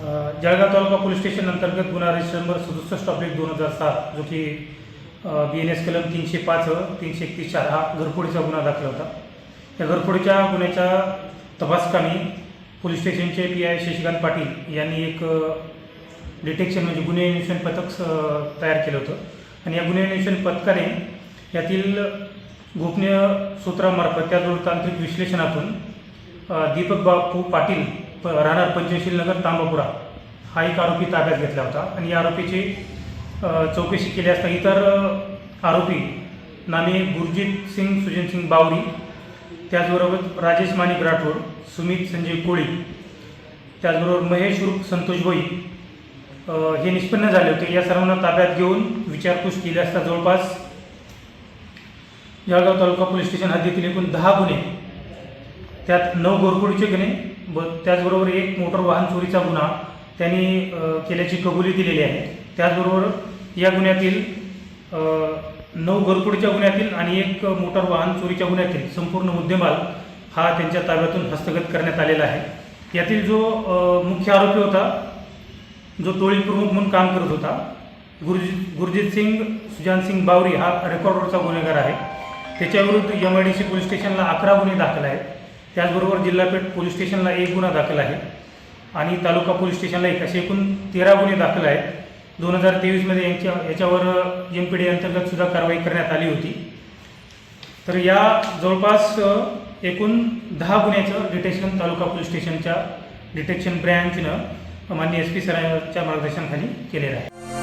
जळगाव तालुका police station अंतर्गत गुन्हा register number 67/2007 जो की BNS कलम 305 331 हा घरफोडीचा गुन्हा दाखल होता। या घरफोडीच्या गुन्ह्याच्या तपासकामी पोलीस स्टेशनचे PI शशिकांत पाटील यांनी एक डिटेक्शन म्हणजे गुन्हे अन्वेषण पथक तयार केलं होतं आणि या गुन्हे अन्वेषण पथकाने यातील गोपनीय सूत्रामार्फत त्याजवळ तांत्रिक विश्लेषणातून दीपक बापू पाटील राहणार पंचशील नगर तांबापुरा हा एक आरोपी ताब्यात घेतला होता आणि या आरोपीची चौकशी केली असता इतर आरोपी नामे गुरजीत सिंग सुजन सिंग बावरी, त्याचबरोबर राजेश माणिक राठोड, सुमित संजय कोळी, त्याचबरोबर महेश उर्फ संतोष भोई हे निष्पन्न झाले होते। या सर्वांना ताब्यात घेऊन विचारपूस केली असता जवळपास जळगाव तालुका पोलीस स्टेशन हद्दीतील एकूण 10 गुन्हे, त्यात 9 घरफोडीचे गुन्हे त्याचबरोबर एक मोटर वाहन चोरीचा गुन्हा त्यांनी केल्याची कबुली दिलेली आहे। त्याचबरोबर या गुन्ह्यातील 9 घरफोडीच्या गुन्ह्यातील आणि एक मोटर वाहन चोरीच्या गुन्ह्यातील संपूर्ण मुद्देमाल हा त्यांच्या ताब्यातून हस्तगत करण्यात आलेला आहे। यातील जो मुख्य आरोपी होता, जो टोळी प्रमुख म्हणून काम करत होता, गुरजीत सिंग सुजान सिंग बावरी हा रेकॉर्डवरचा गुन्हेगार आहे। त्याच्याविरुद्ध MIDC पोलीस स्टेशनला 11 गुन्हे दाखल आहेत। त्याचबरोबर जिल्हापेठ पोलीस स्टेशनला 1 गुन्हा दाखल आहे आणि तालुका पोलीस स्टेशनला 1 असे एकूण 13 गुन्हे दाखल आहेत। 2023मध्ये याच्यावर MPD अंतर्गत सुद्धा कारवाई करण्यात आली होती। तर या जवळपास एकूण 10 गुन्ह्याचं डिटेक्शन तालुका पोलीस स्टेशनच्या डिटेक्शन ब्रँचनं माननीय SP सरांच्या मार्गदर्शनाखाली केलेलं आहे।